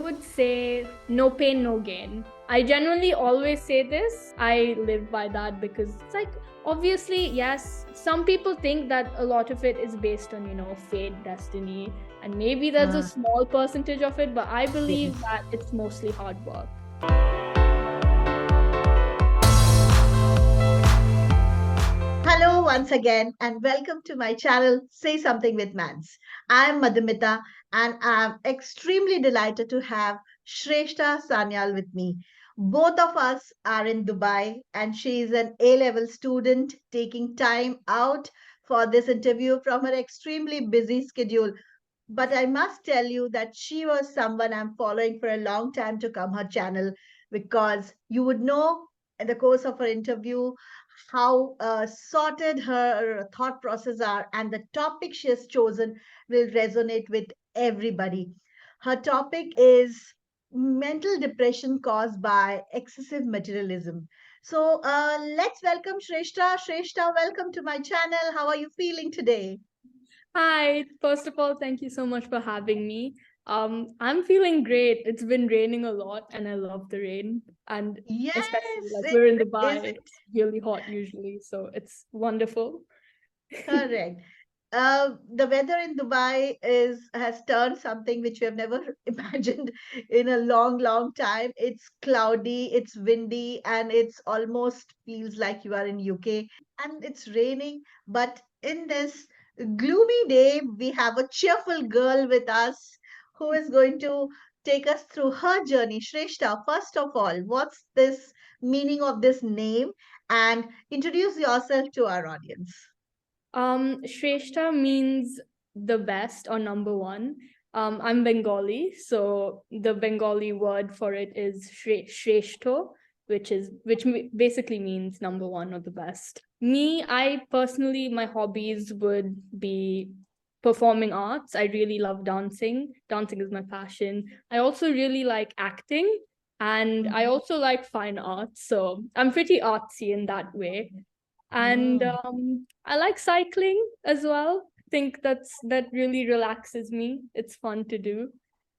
would say no pain, no gain. I genuinely always say this. I live by that because it's like, obviously, yes, some people think that a lot of it is based on, fate, destiny, and maybe there's a Uh, small percentage of it, but I believe yes. that it's mostly hard work. Hello once again and welcome to my channel Say Something with Mans. I'm Madhumita and I'm extremely delighted to have Shrestha Sanyal with me. Both of us are in Dubai and she is an A-level student taking time out for this interview from her extremely busy schedule. But I must tell you that she was someone I'm following for a long time to come her channel because you would know in the course of her interview how sorted her thought process are and the topic she has chosen will resonate with everybody. Her topic is mental depression caused by excessive materialism. So let's welcome Shrestha. Shrestha, welcome to my channel. How are you feeling today? Hi, first of all, thank you so much for having me. I'm feeling great. It's been raining a lot and I love the rain. And especially Yes, like it we're in is Dubai, it's really hot usually, so it's wonderful. correct. The weather in Dubai is has turned something which we have never imagined in a long time. It's cloudy, it's windy, and it's almost feels like you are in UK. And it's raining. But in this gloomy day, we have a cheerful girl with us who is going to take us through her journey. Shrestha, first of all, what's this meaning of this name? And introduce yourself to our audience. Shrestha means the best or number one. I'm Bengali, so the Bengali word for it is Shreshto, which basically means number one or the best. Me, I personally, my hobbies would be performing arts. I really love dancing. Dancing is my passion. I also really like acting, and I Mhm. also like fine arts. So I'm pretty artsy in that way. And Mm. I like cycling as well. Think that really relaxes me. It's fun to do.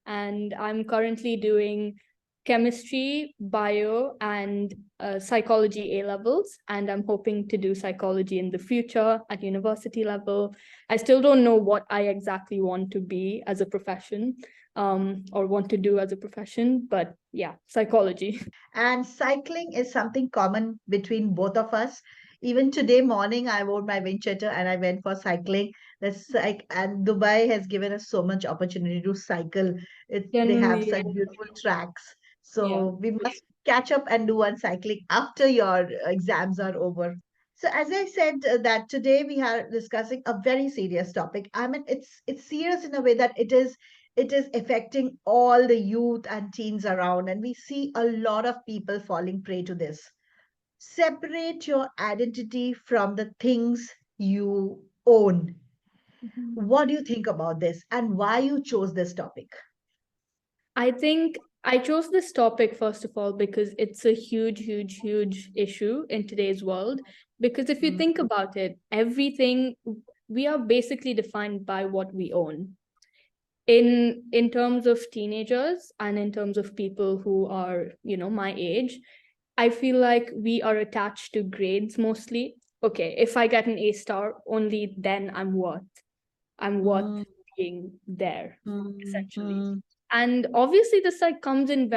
And I'm currently doing chemistry, bio, and psychology A levels. And I'm hoping to do psychology in the future at university level. I still don't know what I exactly want to be as a profession, or want to do as a profession, but yeah, psychology. And cycling is something common between both of us. Even today morning, I wore my wind checker and I went for cycling. And Dubai has given us so much opportunity to cycle. They have Genuinely, such beautiful tracks. yeah. So we must catch up and do one cycling after your exams are over. So as I said, that today we are discussing a very serious topic. I mean, it's serious in a way that it is affecting all the youth and teens around, and we see a lot of people falling prey to this. Separate your identity from the things you own. Mhm. What do you think about this, and why you chose this topic? I think I chose this topic first of all because it's a huge issue in today's world. Because if you Mm, think about it, everything we are basically defined by what we own. In terms of teenagers and in terms of people who are, my age, I feel like we are attached to grades mostly. Okay, if I get an A star, only then I'm worth mm, being there, mm, essentially. mm, And obviously, this like comes in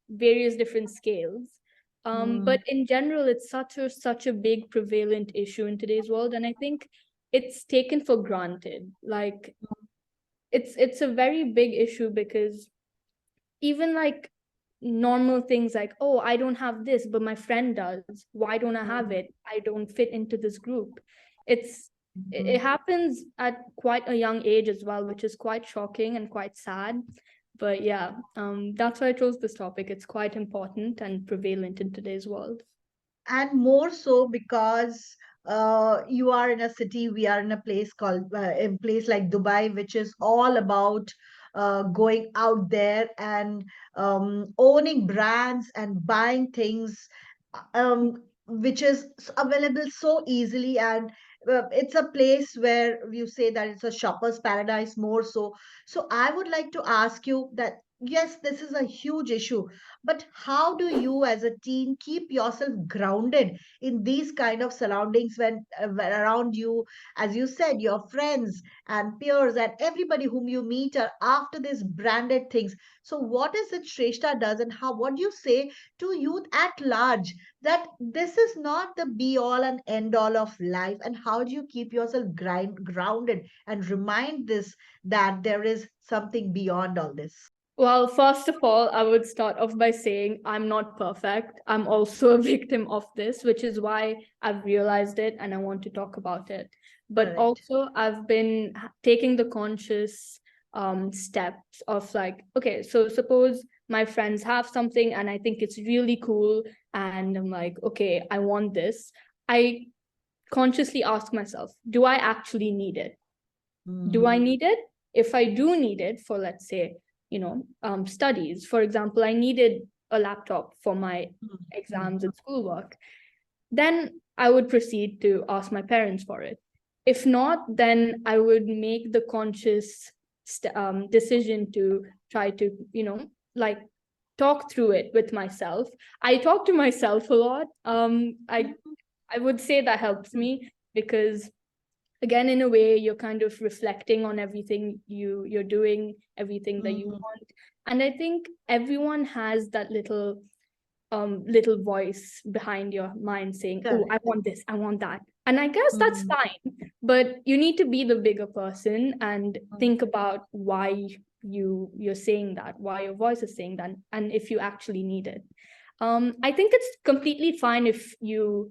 various different scales. But mm. in general, it's such a big prevalent issue in today's world, and I think it's taken for granted. Like it's a very big issue because even like normal things like, oh, I don't have this but my friend does, why don't I have Mm, it, I don't fit into this group. It mm. happens at quite a young age as well, which is quite shocking and quite sad. But yeah, that's why I chose this topic. It's quite important and prevalent in today's world. And more so because you are in a city, we are in a place called a place like Dubai, which is all about going out there and owning brands and buying things, which is available so easily. And it's a place where you say that it's a shopper's paradise more so. So I would like to ask you that. Yes, this is a huge issue. But how do you, as a teen, keep yourself grounded in these kind of surroundings when around you, as you said, your friends and peers and everybody whom you meet are after these branded things? So, what is it Shrestha does, and how? What do you say to youth at large that this is not the be all and end all of life? And how do you keep yourself grounded and remind this that there is something beyond all this? Well, first of all, I would start off by saying I'm not perfect. I'm also a victim of this, which is why I've realized it and I want to talk about it. But Correct. also, I've been taking the conscious steps of like, okay, so suppose my friends have something and I think it's really cool, and I'm like, okay, I want this. I consciously ask myself, do I actually need it? Do I Mm, need it? If I do need it for, let's say, studies, for example, I needed a laptop for my mm, mm, exams and schoolwork, then I would proceed to ask my parents for it. If not, then I would make the conscious decision to try to, like talk through it with myself. I talk to myself a lot. I would say that helps me because, again, in a way, you're kind of reflecting on everything you're doing, everything that you mm. want. And I think everyone has that little voice behind your mind saying, oh, I Correct. want this, I want that. And I guess that's Mm, fine, but you need to be the bigger person and mm, think about why you're saying that, why your voice is saying that, and if you actually need it. I think it's completely fine if you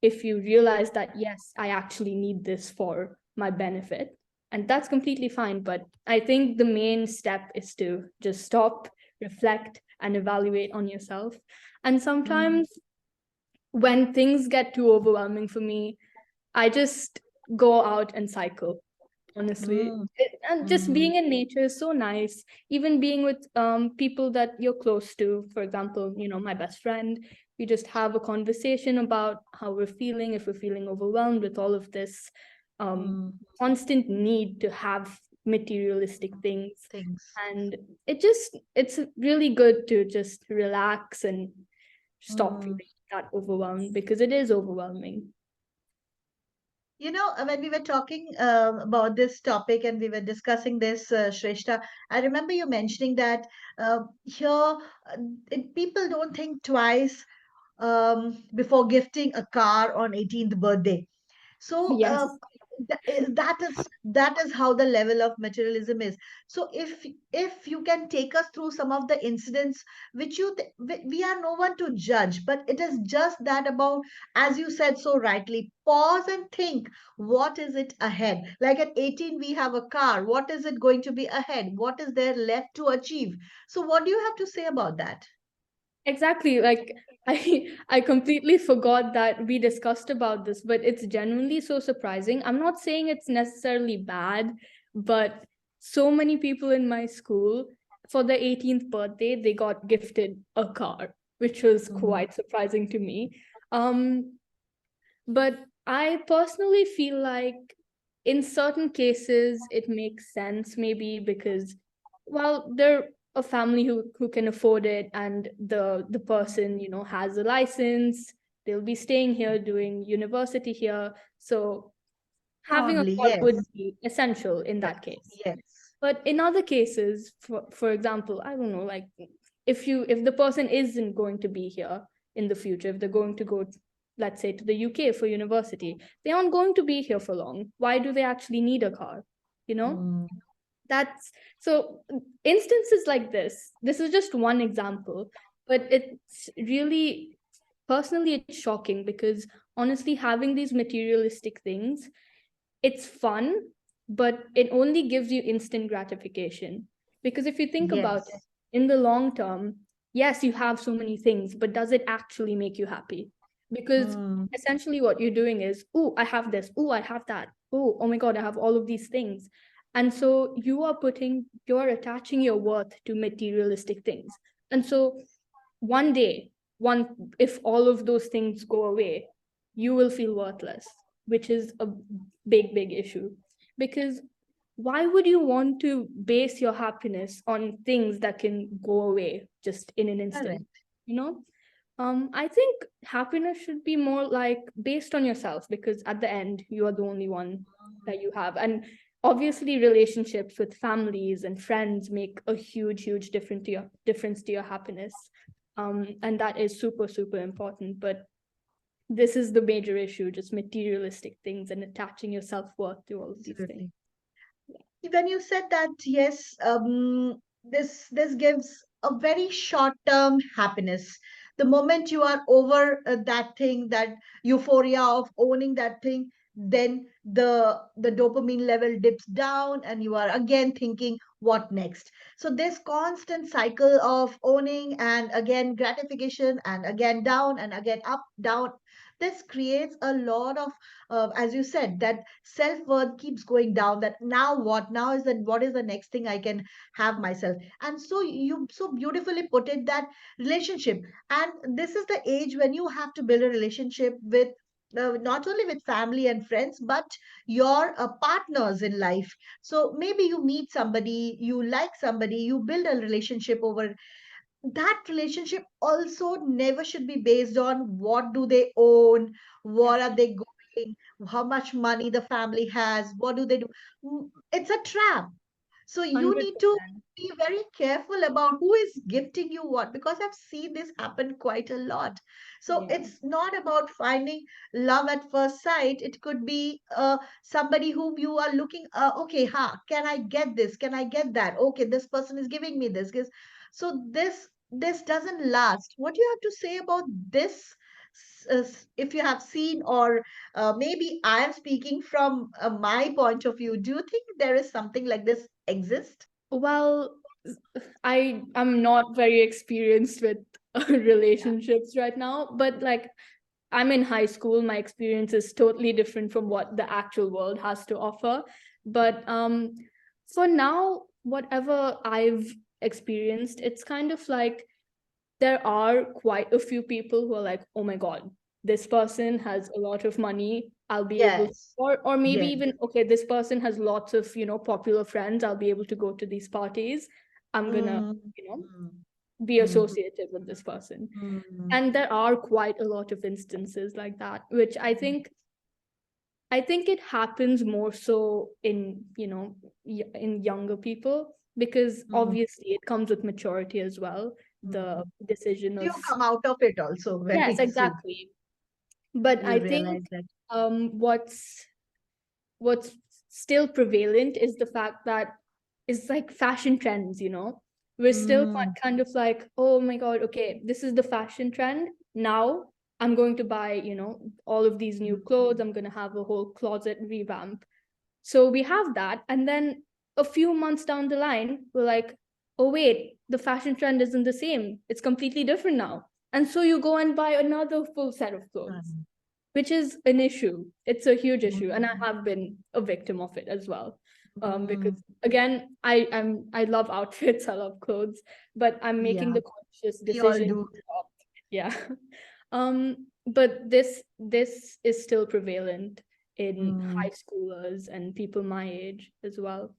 realize that, yes, I actually need this for my benefit, and that's completely fine. But I think the main step is to just stop, reflect, and evaluate on yourself. And mm, sometimes when things get too overwhelming for me, I just go out and cycle, honestly. mm, And just mm, being in nature is so nice. Even being with people that you're close to, for example, my best friend, we just have a conversation about how we're feeling, if we're feeling overwhelmed with all of this um, mm. constant need to have materialistic things. Things. And it's really good to just relax and stop Mm. feeling that overwhelmed, because it is overwhelming. When we were talking about this topic and we were discussing this, Shrestha, I remember you mentioning that here people don't think twice before gifting a car on 18th birthday. So Yes. that is how the level of materialism is. So if you can take us through some of the incidents which we are no one to judge, but it is just that about, as you said so rightly, pause and think, what is it ahead? Like at 18 we have a car, what is it going to be ahead? What is there left to achieve? So what do you have to say about that? Exactly. Like I completely forgot that we discussed about this, but it's genuinely so surprising. I'm not saying it's necessarily bad, but so many people in my school, for their 18th birthday, they got gifted a car, which was Mm, quite surprising to me. Um, but I personally feel like in certain cases it makes sense, maybe because, well, they're a family who can afford it, and the person has a license, they'll be staying here, doing university here, so having a probably, car yes. would be essential in Yes. that case. Yes. But in other cases, for example, I don't know, like if the person isn't going to be here in the future, if they're going to go, let's say, to the UK for university, they aren't going to be here for long. Why do they actually need a car? You know, Mm, that's so instances like this is just one example, but it's really, personally, it's shocking because honestly, having these materialistic things, it's fun, but it only gives you instant gratification. Because if you think about it, yes. in the long term, yes, you have so many things, but does it actually make you happy? Because Mm, essentially what you're doing is, oh, I have this, oh, I have that, oh my God, I have all of these things. And so you're attaching your worth to materialistic things. And so one day, if all of those things go away, you will feel worthless, which is a big issue. Because why would you want to base your happiness on things that can go away just in an instant? Correct. You know, I think happiness should be more like based on yourself, because at the end, you are the only one that you have. And obviously, relationships with families and friends make a huge, huge difference to your happiness. And that is super, super important. But this is the major issue, just materialistic things and attaching your self-worth to all of these things. Absolutely. When you said that, yes, this gives a very short term happiness. The moment you are over that thing, that euphoria of owning that thing, then the dopamine level dips down and you are again thinking what next. So this constant cycle of owning and again gratification and again down and again up down, this creates a lot of as you said, that self-worth keeps going down, that now what, now is, that what is the next thing I can have myself. And so you so beautifully put it, that relationship, and this is the age when you have to build a relationship with not only with family and friends, but your partners in life. So maybe you meet somebody, you like somebody, you build a relationship over. That relationship also never should be based on what do they own, what Yes, are they going, how much money the family has, what do they do. It's a trap. So you need to 100%. be very careful about who is gifting you what, because I've seen this happen quite a lot. So Yeah, it's not about finding love at first sight. It could be somebody whom you are looking, okay, can I get this? Can I get that? Okay, this person is giving me this. So this doesn't last. What do you have to say about this? If you have seen, or maybe I am speaking from my point of view, do you think there is something like this exist? well, I'm not very experienced with Yeah. relationships right now, but like I'm in high school, my experience is totally different from what the actual world has to offer. But for now, whatever I've experienced, it's kind of like there are quite a few people who are like, oh my God, this person has a lot of money. I'll be able to, Yes. or maybe Yes. even, okay, this person has lots of, popular friends. I'll be able to go to these parties. I'm gonna, Mm, you know, mm, be mm, associated with this person. mm, And there are quite a lot of instances like that, which I think it happens more so in, in younger people, because mm, obviously it comes with maturity as well. The mm. decision You of, come out of it also yes, very soon. exactly. But You I think realize that. what's still prevalent is the fact that it's like fashion trends, we're still Mm, kind of like, oh my God, okay, this is the fashion trend now. I'm going to buy, all of these new mm, clothes. I'm going to have a whole closet revamp. So we have that. And then a few months down the line, we're like, oh, wait, the fashion trend isn't the same. It's completely different now. And so you go and buy another full set of clothes, mm, which is an issue. It's a huge issue. And I mm, have been a victim of it as well. Because mm. again, I love outfits, I love clothes, but I'm making Yeah, the conscious we all decision to do. shop. Yeah. But this is still prevalent in Mm. high schoolers and people my age as well.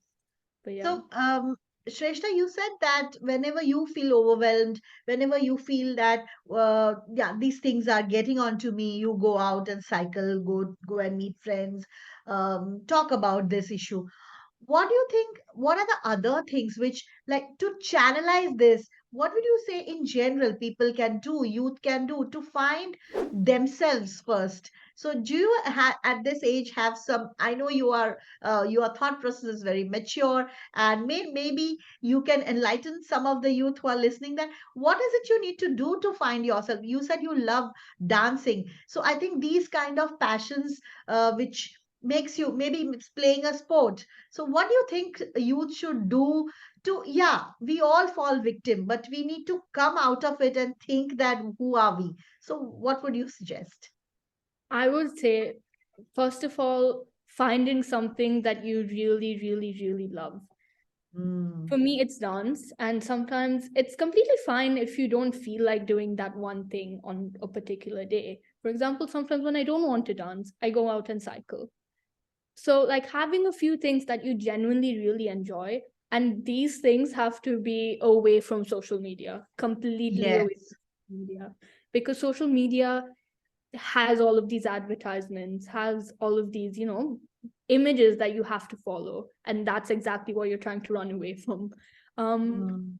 But yeah. So, Shrestha, you said that whenever you feel overwhelmed, whenever you feel that, yeah, these things are getting onto me, you go out and cycle, go and meet friends, talk about this issue. What do you think, what are the other things which, like, to channelize this, what would you say in general people can do, youth can do to find themselves first? So do you at this age have some, I know you are your thought process is very mature, and maybe you can enlighten some of the youth who are listening, that what is it you need to do to find yourself? You said you love dancing, so I think these kind of passions which makes you, maybe it's playing a sport. So what do you think youth should do to, yeah, we all fall victim, but we need to come out of it and think that who are we? So what would you suggest? I would say, first of all, finding something that you really, really, really love. Mm, For me, it's dance. And sometimes it's completely fine if you don't feel like doing that one thing on a particular day. For example, sometimes when I don't want to dance, I go out and cycle. So like having a few things that you genuinely really enjoy, and these things have to be away from social media, completely away Yes. from media, because social media has all of these advertisements, has all of these, images that you have to follow, and that's exactly what you're trying to run away from. um Mm.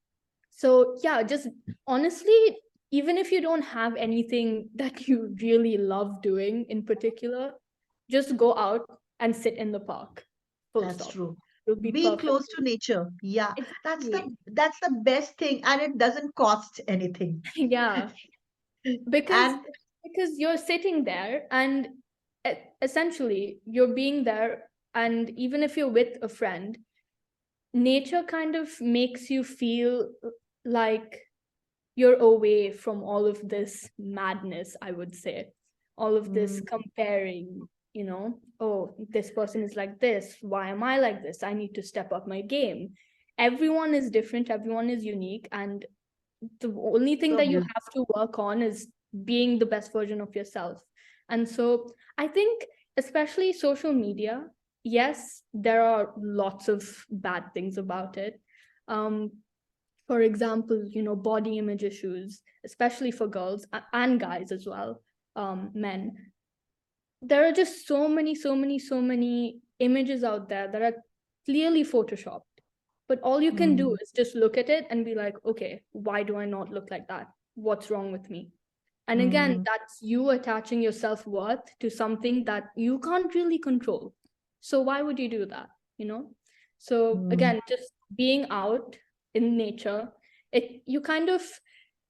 so yeah, just honestly, even if you don't have anything that you really love doing in particular, just go out and sit in the park. Full That's stop. true. It'll be Being perfect. close to nature. Yeah. Exactly. That's the best thing, and it doesn't cost anything. Yeah, because And you're sitting there, and essentially you're being there, and even if you're with a friend, nature kind of makes you feel like you're away from all of this madness, I would say. All of this mm, comparing, oh, this person is like this. Why am I like this? I need to step up my game. Everyone is different, everyone is unique. And the only thing so that you beautiful. have to work on is being the best version of yourself. And so I think, especially social media, yes, there are lots of bad things about it. um, for example, body image issues, especially for girls and guys as well, men. There are just so many images out there that are clearly photoshopped. But all you can do Mm, is just look at it and be like, okay, why do I not look like that? What's wrong with me? And again, mm, that's you attaching your self-worth to something that you can't really control. So why would you do that? you know so mm. again, just being out in nature, it you kind of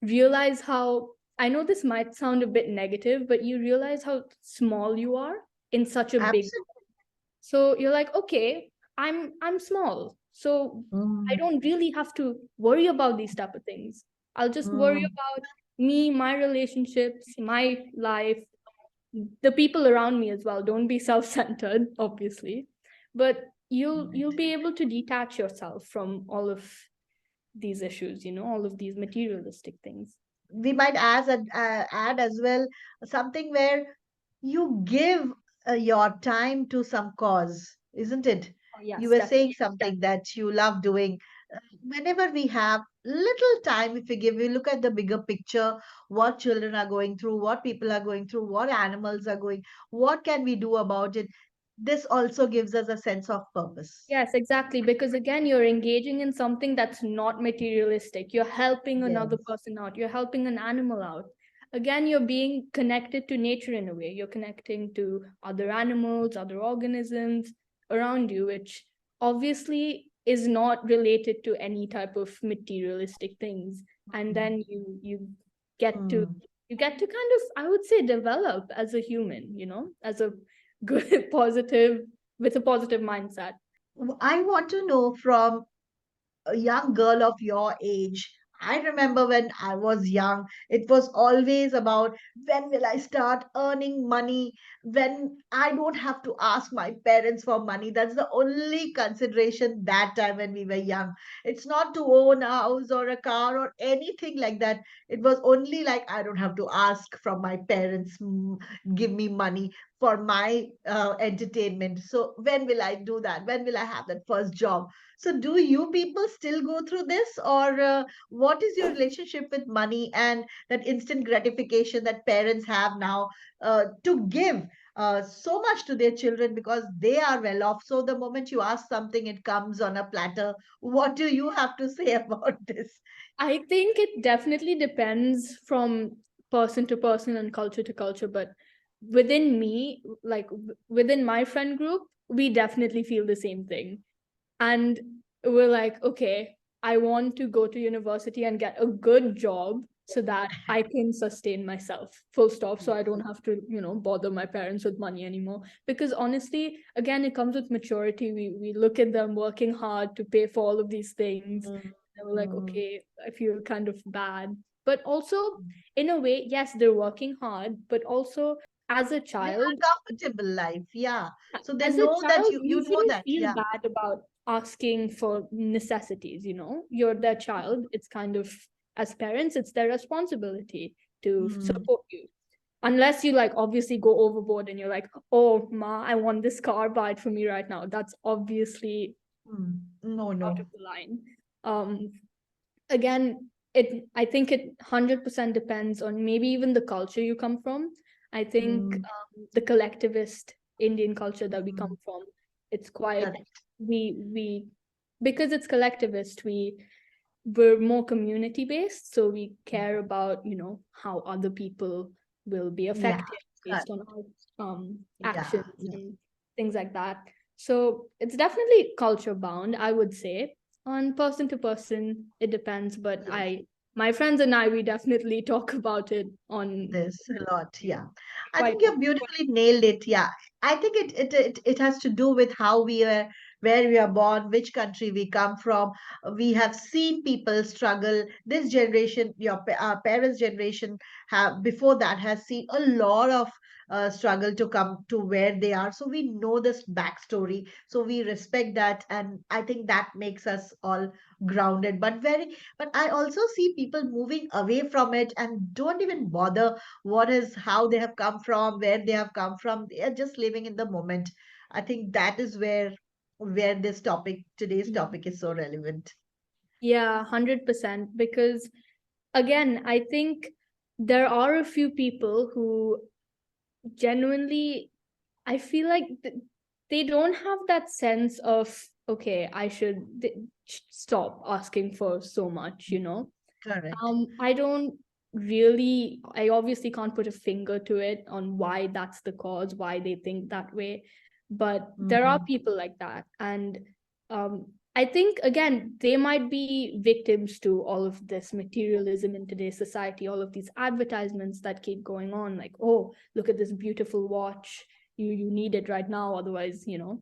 realize how, I know this might sound a bit negative, but you realize how small you are in such a big. Absolutely. So you're like, okay, I'm small, so I Mm, don't really have to worry about these type of things. I'll just worry mm. about me, my relationships, my life, the people around me as well. Don't be self-centered, obviously, but you'll be able to detach yourself from all of these issues, all of these materialistic things. We might add as well something where you give your time to some cause, isn't it? Oh You yes, were saying definitely. something that you love doing. Whenever we have little time, if we give, we look at the bigger picture, what children are going through, what people are going through, what animals are going, what can we do about it? This also gives us a sense of purpose. Yes, exactly. Because again, you're engaging in something that's not materialistic. You're helping another Yes. person out. You're helping an animal out. Again, you're being connected to nature in a way. You're connecting to other animals, other organisms around you, which obviously is not related to any type of materialistic things. And then get to Mm. you get to kind of, I would say, develop as a human, as a good positive, with a positive mindset. I want to know from a young girl of your age. I remember when I was young, it was always about when will I start earning money, when I don't have to ask my parents for money. That's the only consideration that time when we were young. It's not to own a house or a car or anything like that. It was only like I don't have to ask from my parents, give me money for my entertainment. So when will I do that? When will I have that first job? So, do you people still go through this, or what is your relationship with money and that instant gratification that parents have now to give so much to their children because they are well off? So, the moment you ask something, it comes on a platter. What do you have to say about this? I think it definitely depends from person to person and culture to culture, but within me, like within my friend group, we definitely feel the same thing. And we're like, okay, I want to go to university and get a good job so that I can sustain myself, full stop. So I don't have to, bother my parents with money anymore. Because honestly, again, it comes with maturity. We look at them working hard to pay for all of these things. Mm, And we're like, mm. okay, I feel kind of bad. But also, in a way, yes, they're working hard, but also as a They child, are comfortable life, yeah. So they as a know that child, you you know shouldn't that, feel yeah. bad about asking for necessities. You're their child. It's kind of, as parents, it's their responsibility to Mm, support you. unless you like obviously go overboard and you're like, oh ma, I want this car, buy it for me right now. That's obviously No, out of no. the line. um Again, I think it 100% depends on maybe even the culture you come from. I think Mm, the collectivist Indian culture that we come mm, from, it's quite, correct. we because it's collectivist, we're more community based, so we care about, how other people will be Yeah, affected based correct. on our Yeah, actions yeah. and things like that. So it's definitely culture bound, I would say. On person to person it depends, but Yes. I my friends and I, we definitely talk about it on This a lot, yeah. I quite think you beautifully nailed it. Yeah, I think it has to do with how we are, where we are born, which country we come from. We have seen people struggle. This generation, our parents' generation, have before that has seen a lot of struggle to come to where they are. So we know this backstory. So we respect that, and I think that makes us all grounded. But I also see people moving away from it and don't even bother what is how they have come from, where they have come from. They are just living in the moment. I think that is where today's yeah, topic is so relevant. yeah, 100%, because again, I think there are a few people who genuinely, I feel like they don't have that sense of, okay, I should stop asking for so much, you know? Correct. I don't really, I obviously can't put a finger to it on why that's the cause, why they think that way. But there are Mm, people like that. And I think, again, they might be victims to all of this materialism in today's society, all of these advertisements that keep going on, like, oh, look at this beautiful watch. You need it right now, otherwise, you'll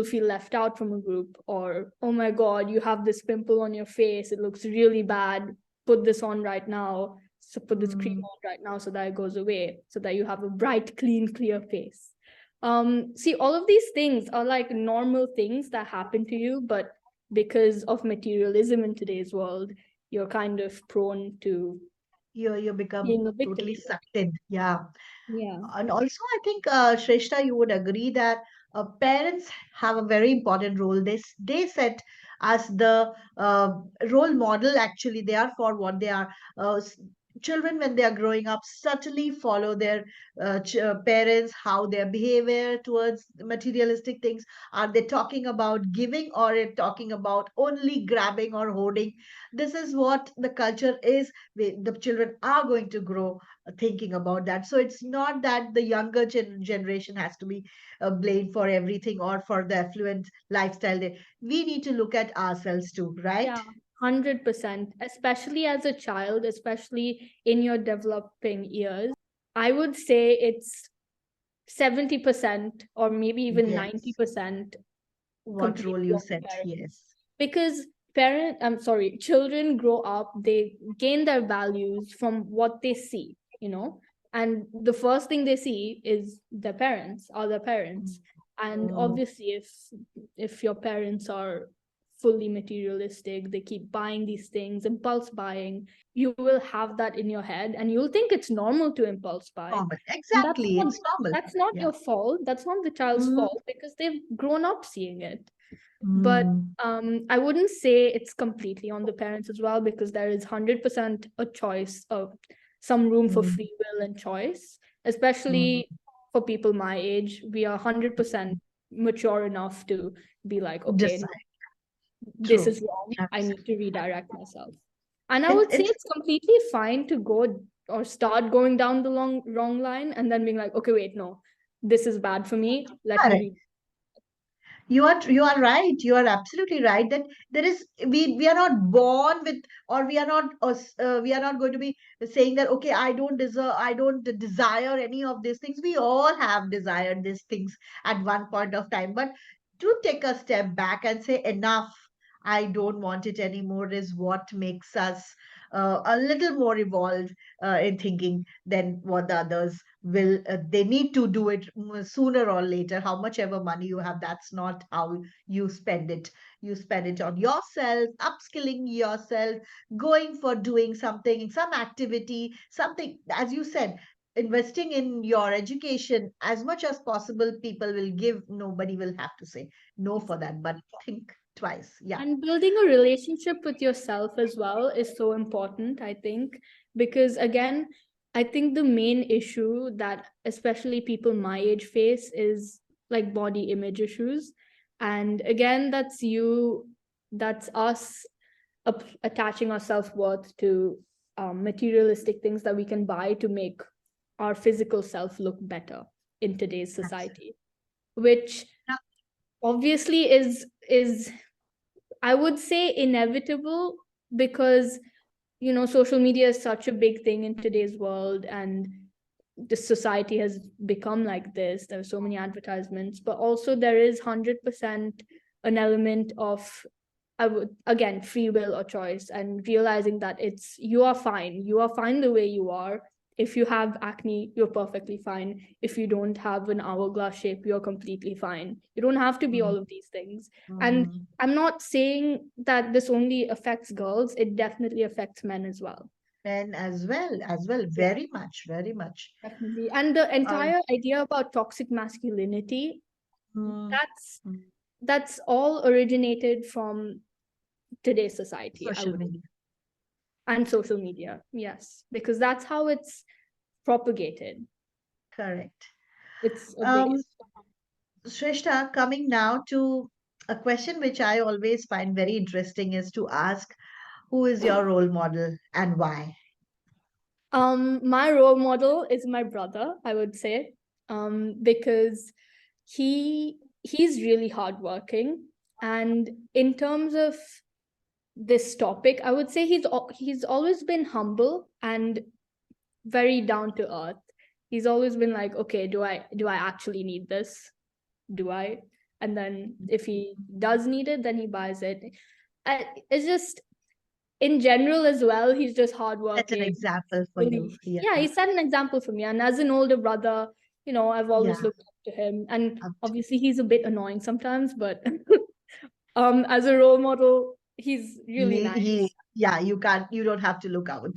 feel left out from a group. Or, oh my god, you have this pimple on your face, it looks really bad, put this on right now, so put this cream mm. on right now so that it goes away, so that you have a bright, clean, clear face. See, all of these things are like normal things that happen to you, but because of materialism in today's world, you're kind of prone to You become being a victim totally to it. sucked in. Yeah. Yeah. And also, I think, Shrestha, you would agree that parents have a very important role. They set as the role model. Actually, they are for what they are. Children, when they are growing up, certainly follow their parents, how their behavior towards materialistic things. Are they talking about giving, or are they talking about only grabbing or hoarding? This is what the culture is. The children are going to grow thinking about that. So it's not that the younger generation has to be blamed for everything or for the affluent lifestyle. We need to look at ourselves too, right? Yeah, 100%. Especially as a child, especially in your developing years, I would say it's 70% or maybe even Yes. 90% What role completely you on the set? parents. Yes. Because I'm sorry, children grow up, they gain their values from what they see, and the first thing they see is their parents, are their parents. And Mm, obviously, if your parents are fully materialistic, they keep buying these things, impulse buying, you will have that in your head and you'll think it's normal to impulse buy. common. And that's Exactly. not It's normal. that's not Yeah. your fault, that's not the child's Mm, fault, because they've grown up seeing it. But mm, I wouldn't say it's completely on the parents as well, because there is 100% a choice of some room for mm, free will and choice, mm. especially for people my age. We are 100% mature enough to be like, okay, no, Decide. this True. is wrong, I Absolutely. need to redirect myself. And I It's would say it's it's completely fine to go or start going down the wrong line and then being like, okay, wait, no, this is bad for me, let me correct. read. You are right. You are absolutely right that there is we are not born with, or we are not going to be saying that, okay, I don't desire any of these things. We all have desired these things at one point of time, but to take a step back and say enough. I don't want it anymore is what makes us a little more evolved in thinking than what the others will. They need to do it sooner or later. How much ever money you have, that's not how you spend it. You spend it on yourself, upskilling yourself, going for doing something, some activity, something, as you said, investing in your education as much as possible. People will give, nobody will have to say no for that, but think twice. Yeah. And building a relationship with yourself as well is so important, I think, because again, I think the main issue that especially people my age face is like body image issues. And again, that's us attaching our self-worth to materialistic things that we can buy to make our physical self look better in today's Absolutely. society, which Now, obviously is I would say inevitable, because social media is such a big thing in today's world, and the society has become like this. There are so many advertisements, but also there is 100% an element of, I would, again, free will or choice, and realizing that you are fine. You are fine the way you are. If you have acne, you're perfectly fine. If you don't have an hourglass shape, you're completely fine. You don't have to be mm, all of these things. And mm, I'm not saying that this only affects girls, it definitely affects men as well. men as well, Yeah, very much, very much. definitely. And the Um, entire idea about toxic masculinity, mm, that's mm, that's all originated from today's society, I social would, media, and social media. Yes, because that's how it's propagated. correct. It's a big. Um, Shrestha, coming now to a question which I always find very interesting is to ask, who is your role model and why? My role model is my brother, I would say, because he's really hardworking, and in terms of this topic, I would say he's always been humble and very down to earth. He's always been like, okay, do I actually need this? Do I? And then if he does need it, then he buys it. It's just, in general as well, he's just Set an hardworking. example for you. Really, Yeah, yeah, he set an example for me. And as an older brother, I've yeah. always looked up to him. And Up obviously he's a bit annoying sometimes, but as a role model, he's really nice. yeah, you don't have to look out.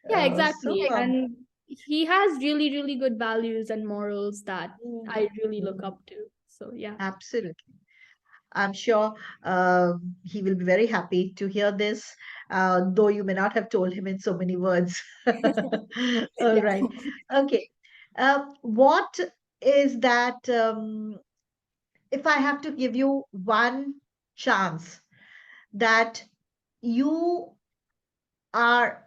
Yeah, exactly. Superb. And he has really, really good values and morals that Mm, I really look mm, up to. So yeah. absolutely. I'm sure he will be very happy to hear this, though you may not have told him in so many words. All Yeah. right. Okay. What is that? If I have to give you one chance that you are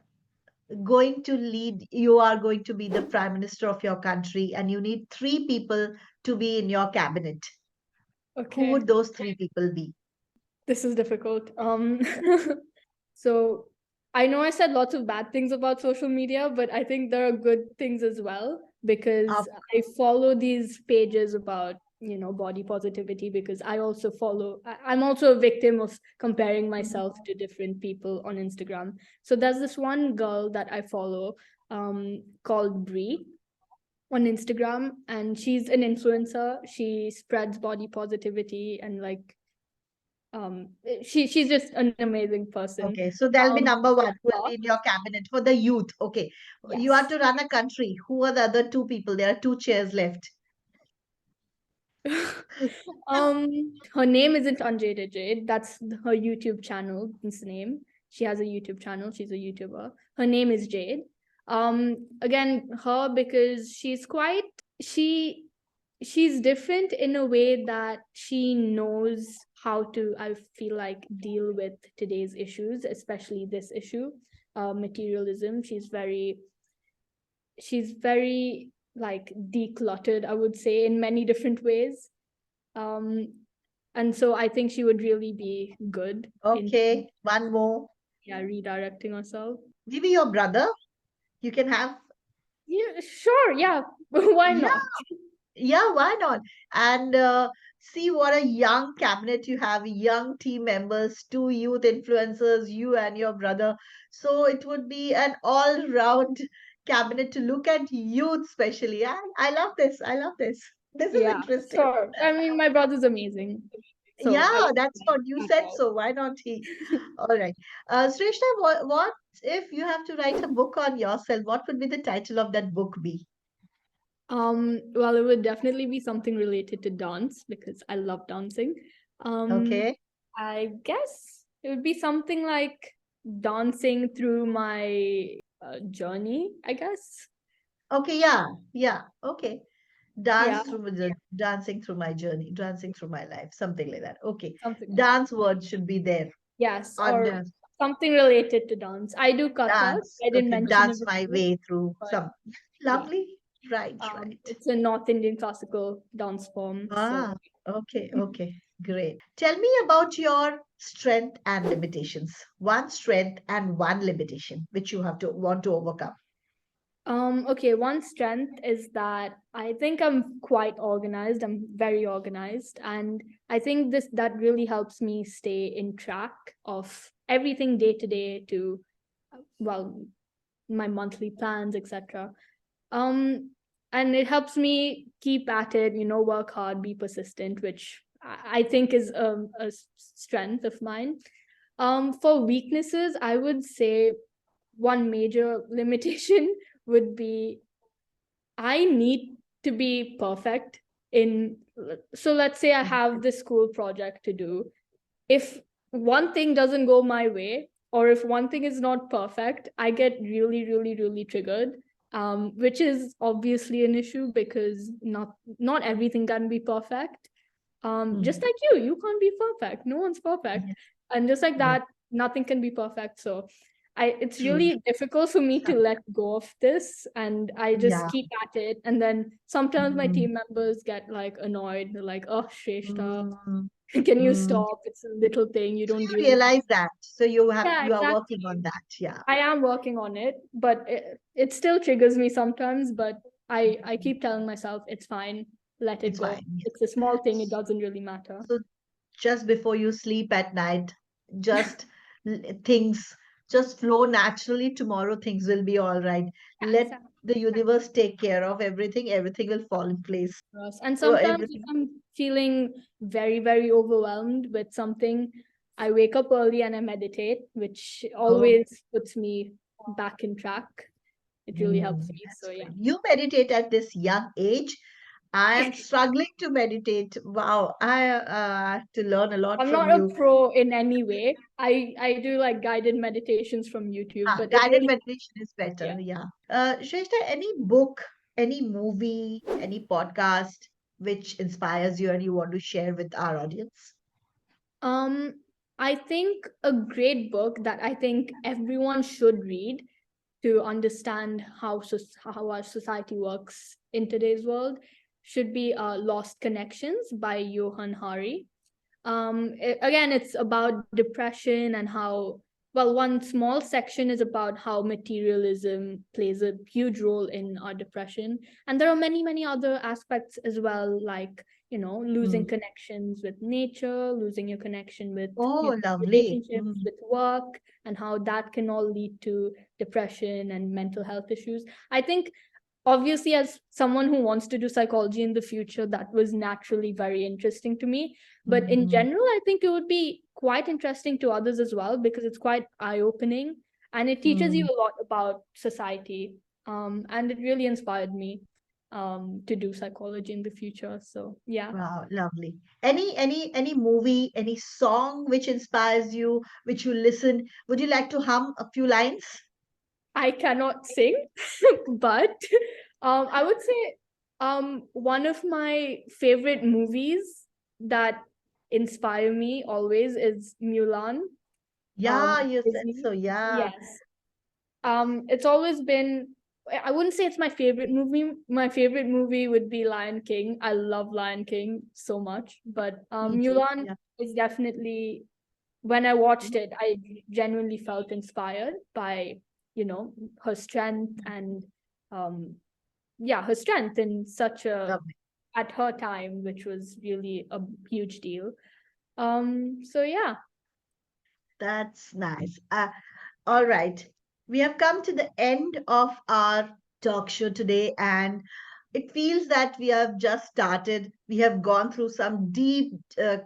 you are going to be the prime minister of your country, and you need three people to be in your cabinet, who Okay. would those three people be? This is difficult. So I know I said lots of bad things about social media, but I think there are good things as well, Of because I follow these pages about, body positivity, because I'm also a victim of comparing myself to different people on Instagram. So there's this one girl that I follow, called Brie on Instagram, and she's an influencer. She spreads body positivity, and like, she's just an amazing person. Okay, so that'll be number one, who will be Blog. in your cabinet for the youth. Okay, you are Yes. to run a country. Who are the other two people? There are two chairs left. Her name isn't Anjada Jade. That's her YouTube channel. His name. She has a YouTube channel. She's a YouTuber. Her name is Jade. Again, her, because she she's different in a way that she knows how to, I feel like, deal with today's issues, especially this issue, materialism. She's very like decluttered, I would say, in many different ways. um and so I think she would really be good in, Okay, one more. yeah, redirecting herself. Maybe your brother. You can have. Yeah, sure, yeah. Why Yeah, not? yeah, why not? And See what a young cabinet you have, young team members, two youth influencers, you and your brother. So it would be an all-round cabinet to look at youth, especially. I love this. I love this. This is Yeah, interesting. sure. I mean, my brother's amazing. So I Yeah, would that's what you not said. doubt. So why not he? All right. Srishta, what if you have to write a book on yourself? What would be the title of that book be? Well, it would definitely be something related to dance because I love dancing. Um, Okay. I guess it would be something like dancing through my journey, I guess. Okay. Yeah. Yeah. Okay. Yeah, Dancing through my journey, dancing through my life, something like that. Okay. something like that. Dance word should be there Yes, on or something related to dance. I do Kathak. dance. I didn't Okay. mention it Dance my before, way through but some yeah, lovely. Right. Right. it's a North Indian classical dance form. So Ah, okay. Okay. Great. Tell me about your strength and limitations. One strength and one limitation, which you have to want to overcome. Okay, one strength is that I think I'm quite organized. I'm very organized, and I think this that really helps me stay in track of everything day to day to well, my monthly plans, etc. Um, and it helps me keep at it, work hard, be persistent, which I think is a strength of mine. For weaknesses, I would say one major limitation would be I need to be perfect in. So let's say I have this school project to do. If one thing doesn't go my way, or if one thing is not perfect, I get really, really, really triggered. Which is obviously an issue because not everything can be perfect. Just Mm. like you can't be perfect. No one's perfect, Yeah. and just like Yeah. that, nothing can be perfect. So it's True. really difficult for me to let go of this, and I just Yeah. keep at it. And then sometimes my Mm. team members get like annoyed. They're like, "Oh, Shrestha, Mm. can you Mm. stop? It's a little thing. You So don't you deal with it." realize that. So Yeah, you are working exactly. on that. Yeah. I am working on it, but it still triggers me sometimes. But I keep telling myself it's fine. Let it It's go. fine. Yeah. It's a small thing. It doesn't really matter. So just before you sleep at night, just things just flow naturally. Tomorrow things will be all right. Yeah, Let exactly. the universe take care of everything. Everything will fall in place. Us. And So sometimes if everything. I'm feeling very, very overwhelmed with something, I wake up early and I meditate, which Oh, always puts me back in track. It really helps me. So that's yeah. great. You meditate at this young age. I am struggling to meditate. Wow, I have to learn a lot I'm from not a you. pro in any way. I do like guided meditations from YouTube, but it Guided really meditation is yeah. better. Yeah. Shrestha, any book, any movie, any podcast which inspires you and you want to share with our audience? Um I think a great book that I think everyone should read to understand how our society works in today's world should be Lost Connections by Johan Hari. Again, it's about depression and how, well, one small section is about how materialism plays a huge role in our depression. And there are many, many other aspects as well, like, losing Mm. connections with nature, losing your connection with Oh, lovely. relationships, with work, and how that can all lead to depression and mental health issues. I think obviously as someone who wants to do psychology in the future, that was naturally very interesting to me, but in Mm. general I think it would be quite interesting to others as well because it's quite eye-opening and it teaches you Mm. a lot about society, and it really inspired me to do psychology in the future. So yeah. Wow, lovely. Any movie, any song which inspires you, which you listen? Would you like to hum a few lines? I cannot sing, but I would say one of my favorite movies that inspire me always is Mulan. Yeah, you said Disney. so. Yeah. Yes. It's always been. I wouldn't say it's my favorite movie. My favorite movie would be Lion King. I love Lion King so much, but Me too. Mulan Yeah. is definitely when I watched it, I genuinely felt inspired by, you know, her strength and um yeah, her strength in such a Lovely. at her time, which was really a huge deal. So yeah. That's nice. All right. We have come to the end of our talk show today, and it feels that we have just started. We have gone through some deep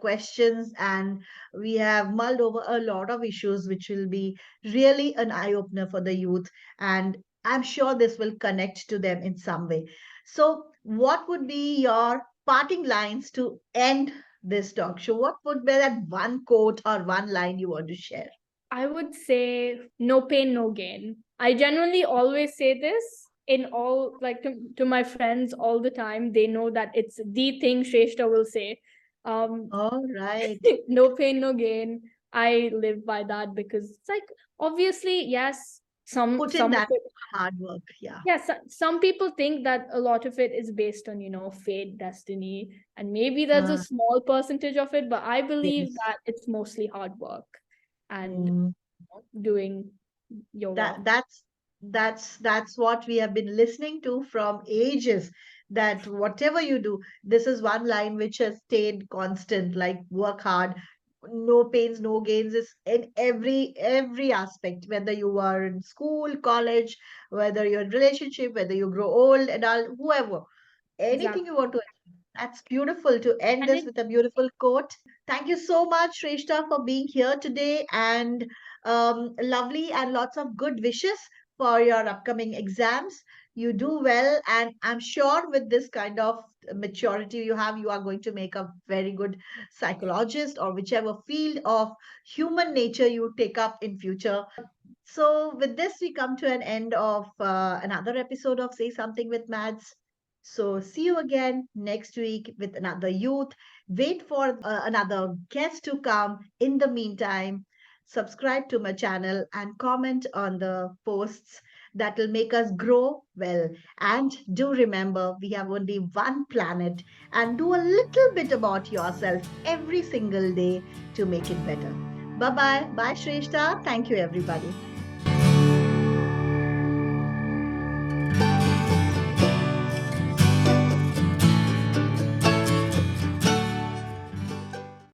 questions, and we have mulled over a lot of issues, which will be really an eye opener for the youth. And I'm sure this will connect to them in some way. So, what would be your parting lines to end this talk show? What would be that one quote or one line you want to share? I would say no pain, no gain. I genuinely always say this in all, like, to my friends all the time. They know that it's the thing Shrestha will say. Um, All right. no pain, no gain. I live by that because it's like, obviously, yes, Put in some of that it, hard work. Yeah. yes, some people think that a lot of it is based on, fate, destiny, and maybe there's a Uh, small percentage of it, but I believe yes. that it's mostly hard work and Mm, doing your that work. that's what we have been listening to from ages. That whatever you do, this is one line which has stayed constant. Like work hard, no pains, no gains is in every aspect. Whether you are in school, college, whether you're in relationship, whether you grow old, adult, whoever, anything Exactly. you want to. That's beautiful to end And this it with a beautiful quote. Thank you so much, Shrestha, for being here today, and lovely and lots of good wishes for your upcoming exams. You do well, and I'm sure with this kind of maturity you have, you are going to make a very good psychologist or whichever field of human nature you take up in future. So, with this, we come to an end of another episode of Say Something with Mads. So, see you again next week with another youth. Wait for another guest to come. In the meantime, subscribe to my channel and comment on the posts that will make us grow well. And do remember, we have only one planet, and do a little bit about yourself every single day to make it better. Bye bye. Bye, Shrestha. Thank you, everybody.